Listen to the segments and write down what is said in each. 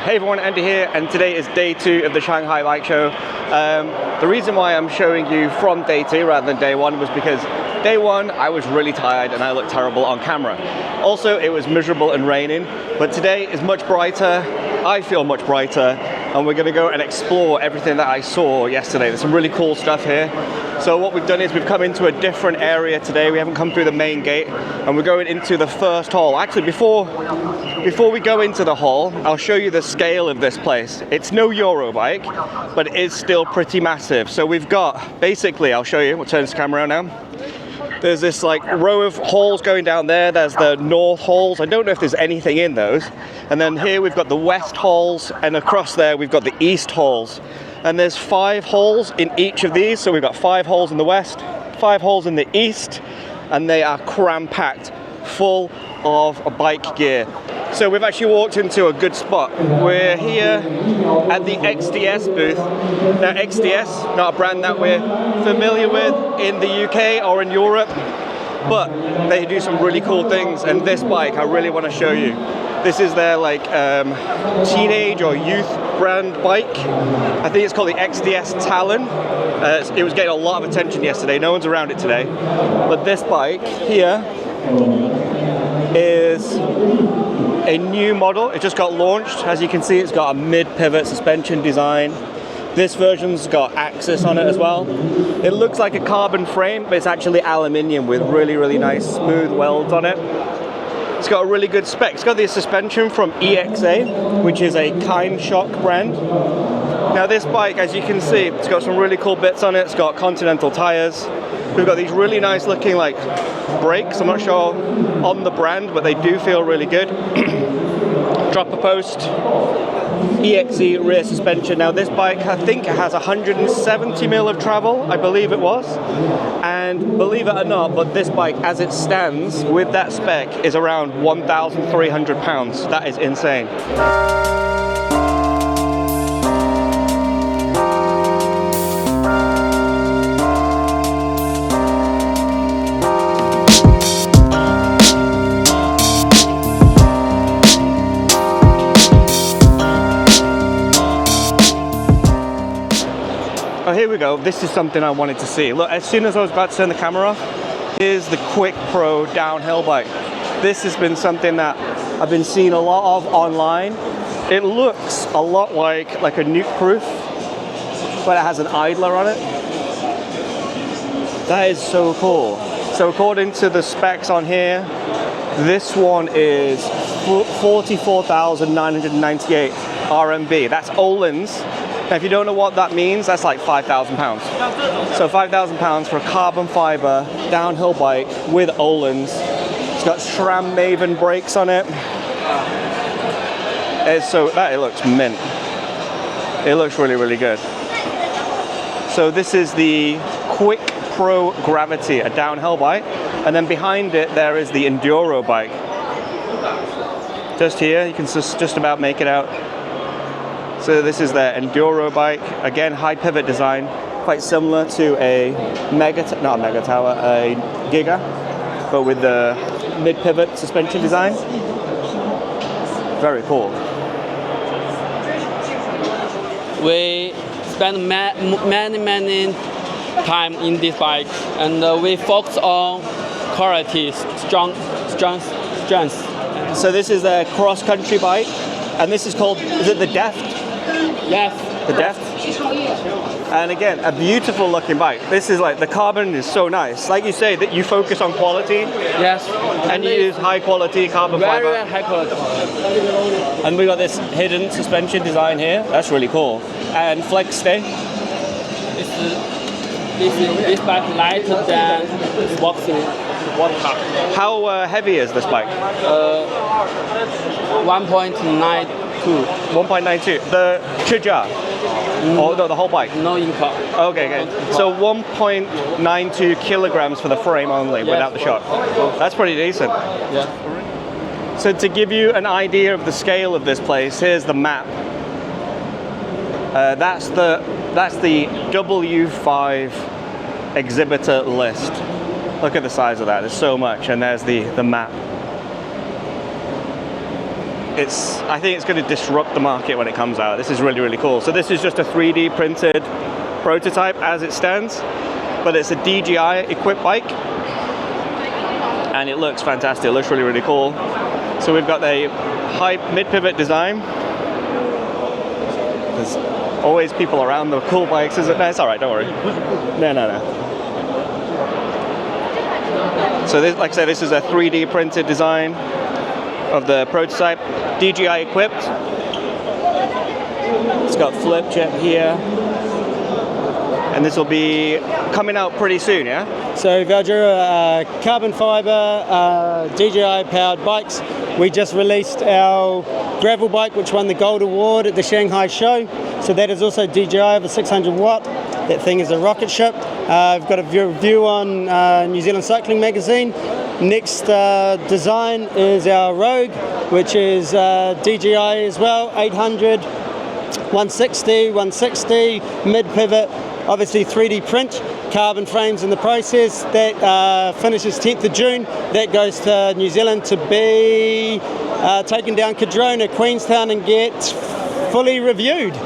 Hey everyone, Andy here, and today is day 2 of the Shanghai Bike Show. The reason why I'm showing you from day 2 rather than day 1 was because day 1 I was really tired and I looked terrible on camera. Also, it was miserable and raining, but today is much brighter. I feel much brighter, and we're going to go and explore everything that I saw yesterday. There's some really cool stuff here. So what we've done is we've come into a different area today. We haven't come through the main gate, and we're going into the first hall. Actually, before we go into the hall, I'll show you the scale of this place. It's no Eurobike, but it is still pretty massive. So we've got, basically, I'll show you, we'll turn this camera around now. There's this like row of halls going down there. There's the north halls. I don't know if there's anything in those. And then here we've got the west halls, and across there we've got the east halls. And there's 5 halls in each of these. So we've got 5 halls in the west, 5 halls in the east, and they are cram-packed full of bike gear. So we've actually walked into a good spot. We're here at the XDS booth. Now XDS, not a brand that we're familiar with in the UK or in Europe, but they do some really cool things, and this bike I really want to show you. This is their like teenage or youth brand bike. I think it's called the XDS Talon. It was getting a lot of attention yesterday. No one's around it today. But this bike here is a new model. It just got launched. As you can see, it's got a mid-pivot suspension design. This version's got Axis on it as well. It looks like a carbon frame, but it's actually aluminium with really, really nice smooth welds on it. It's got a really good spec. It's got the suspension from EXA, which is a Kind Shock brand. Now this bike, as you can see, it's got some really cool bits on it. It's got Continental tires. We've got these really nice looking like brakes. I'm not sure on the brand, but they do feel really good. Dropper post, EXE rear suspension. Now this bike, I think it has 170 mil of travel, I believe it was. And believe it or not, but this bike as it stands with that spec is around 1,300 pounds. That is insane. Oh, here we go. This is something I wanted to see. Look, as soon as I was about to turn the camera off, here's the Quick Pro downhill bike. This has been something that I've been seeing a lot of online. It looks a lot like a Nuke Proof, but it has an idler on it. That is so cool. So according to the specs on here, this one is 44,998 RMB. That's Öhlins. Now, if you don't know what that means, that's like £5,000. So £5,000 for a carbon fiber downhill bike with Öhlins. It's got SRAM Maven brakes on it. It looks mint. It looks really, really good. So this is the Quick Pro Gravity, a downhill bike. And then behind it, there is the Enduro bike. Just here, you can just about make it out. So this is their Enduro bike. Again, high pivot design, quite similar to a Giga, but with the mid pivot suspension design. Very cool. We spend many time in this bike, and we focus on quality, strength. So this is a cross country bike, and this is called, is it the Deft? Yes. The Deft. And again, a beautiful looking bike. This is like, the carbon is so nice. Like you say, that you focus on quality. Yes. And you use high quality carbon fiber. Very high quality. And we got this hidden suspension design here. That's really cool. And flex stay. This bike lighter than boxing one car. How heavy is this bike? 1.92. 1.92. The Chija? Oh no, the whole bike? No in-car. Okay. So 1.92 kilograms for the frame only, yes, without the shock. That's pretty decent. Yeah. So to give you an idea of the scale of this place, here's the map. That's the W5 exhibitor list. Look at the size of that. There's so much, and there's the map. I think it's going to disrupt the market when it comes out. This is really, really cool. So this is just a 3D printed prototype as it stands, but it's a DJI equipped bike, and it looks fantastic. It looks really, really cool. So we've got the high mid-pivot design. There's always people around the cool bikes, isn't there? It's all right, don't worry. No. So this, like I said, this is a 3D printed design of the prototype, DJI equipped. It's got flip jet here, and this will be coming out pretty soon, yeah? So Velduro carbon fiber DJI powered bikes. We just released our gravel bike, which won the gold award at the Shanghai show. So that is also DJI of a 600 watt. That thing is a rocket ship. I've got a review on New Zealand Cycling magazine. Next design is our Rogue, which is DJI as well, 800, 160, mid-pivot, obviously 3D print, carbon frames in the process. That finishes 10th of June. That goes to New Zealand to be taken down Cadrona, Queenstown, and get fully reviewed.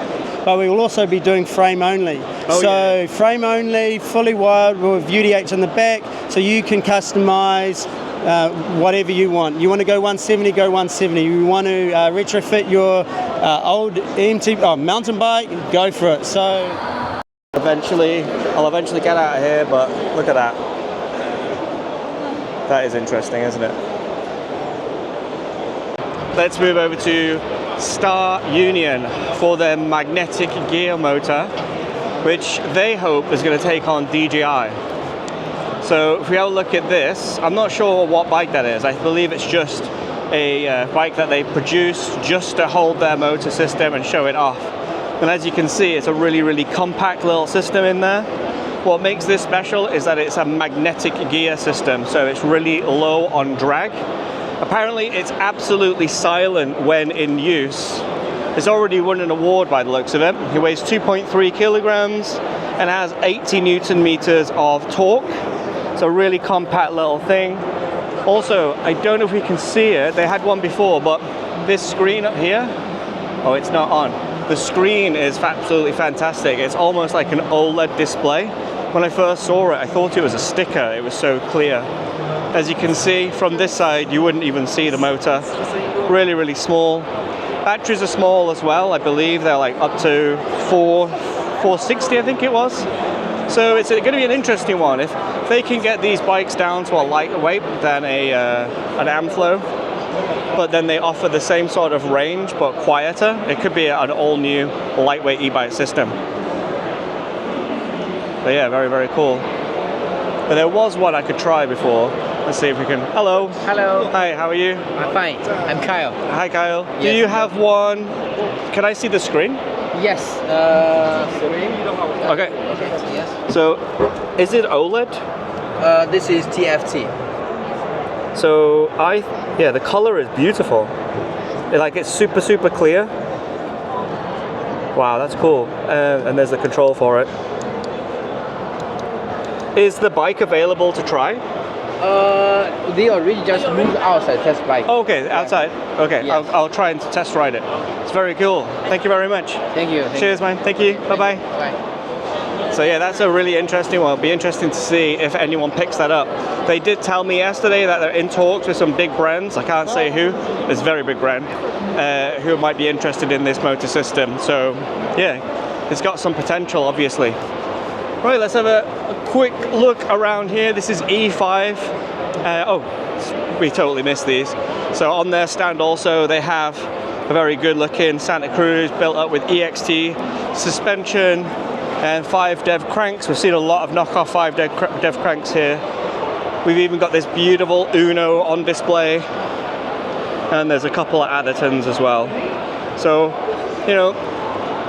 But we will also be doing frame only. Frame only, fully wired with UDH on the back, so you can customize whatever you want. You want to go 170, go 170. You want to retrofit your old EMTB mountain bike, go for it. So I'll eventually get out of here, but look at that. That is interesting, isn't it? Let's move over to Star Union for their magnetic gear motor, which they hope is going to take on DJI. So if we have a look at this, I'm not sure what bike that is. I believe it's just a bike that they produce just to hold their motor system and show it off. And as you can see, it's a really, really compact little system in there. What makes this special is that it's a magnetic gear system, so it's really low on drag. Apparently it's absolutely silent when in use. It's already won an award by the looks of it. It weighs 2.3 kilograms and has 80 Newton meters of torque. It's a really compact little thing. Also, I don't know if we can see it. They had one before, but this screen up here, oh, it's not on. The screen is absolutely fantastic. It's almost like an OLED display. When I first saw it, I thought it was a sticker. It was so clear. As you can see from this side, you wouldn't even see the motor. Really, really small. Batteries are small as well. I believe they're like up to 460, I think it was. So it's going to be an interesting one. If they can get these bikes down to a lighter weight than an Amflow, but then they offer the same sort of range but quieter, it could be an all-new lightweight e-bike system. But yeah, very, very cool. But there was one I could try before. Let's see if we can. Hello. Hello. Hi, how are you? I'm fine. I'm Kyle. Hi, Kyle. Yes. Do you have one? Can I see the screen? Yes. Okay. Yes. So, is it OLED? This is TFT. So yeah, the color is beautiful. It's super, super clear. Wow, that's cool. And there's the control for it. Is the bike available to try? They already just moved outside test bike. Oh, okay, outside. Okay, Yes. I'll try and test ride it. It's very cool. Thank you very much. Thank you. Cheers, man. Thank you. Bye-bye. Bye. So yeah, that's a really interesting one. It'll be interesting to see if anyone picks that up. They did tell me yesterday that they're in talks with some big brands. I can't say who. It's a very big brand who might be interested in this motor system. So yeah, it's got some potential, obviously. Right, let's have a quick look around here. This is E5. We totally missed these. So on their stand also, they have a very good looking Santa Cruz built up with EXT suspension and 5 dev cranks. We've seen a lot of knockoff 5 dev cranks here. We've even got this beautiful Uno on display, and there's a couple of Addertons as well. So, you know,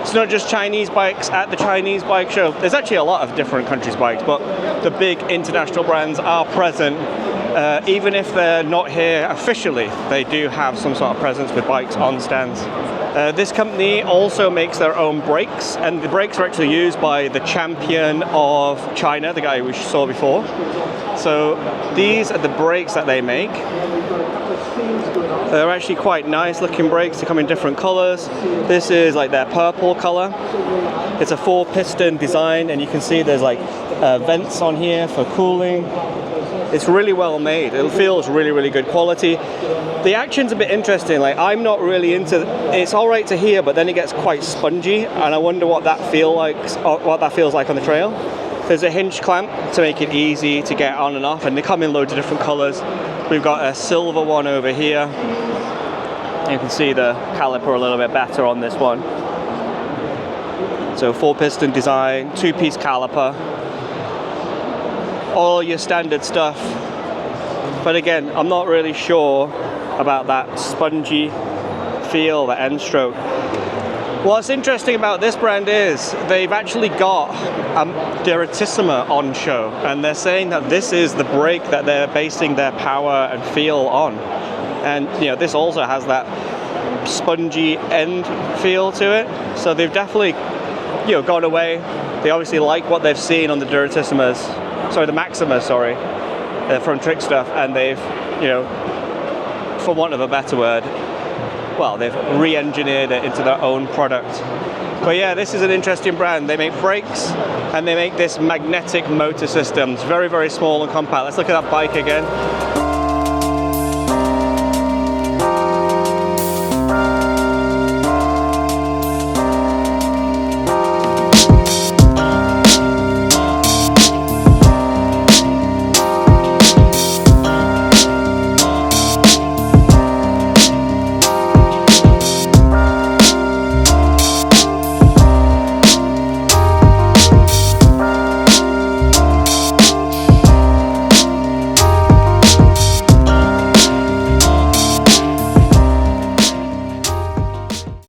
it's not just Chinese bikes at the Chinese bike show. There's actually a lot of different countries' bikes, but the big international brands are present. Even if they're not here officially, they do have some sort of presence with bikes on stands. This company also makes their own brakes, and the brakes are actually used by the champion of China, the guy we saw before. So these are the brakes that they make. They're actually quite nice looking brakes. They come in different colors. This is like their purple color. It's a 4-piston design, and you can see there's like vents on here for cooling. It's really well made. It feels really good quality. The action's a bit interesting. Like, I'm not really into. It's all right to hear, but then it gets quite spongy, and I wonder what that feels like on the trail. There's a hinge clamp to make it easy to get on and off, and they come in loads of different colors. We've got a silver one over here. You can see the caliper a little bit better on this one. So 4-piston design, 2-piece caliper. All your standard stuff, but again, I'm not really sure about that spongy feel, the end stroke. What's interesting about this brand is they've actually got Duratissima on show, and they're saying that this is the brake that they're basing their power and feel on. And you know, this also has that spongy end feel to it, so they've definitely, you know, gone away. They obviously like what they've seen on the Duratissimas. Sorry, the Maxima, sorry, from Trick Stuff, and they've, you know, for want of a better word, well, they've re-engineered it into their own product. But yeah, this is an interesting brand. They make brakes, and they make this magnetic motor system. It's very small and compact. Let's look at that bike again.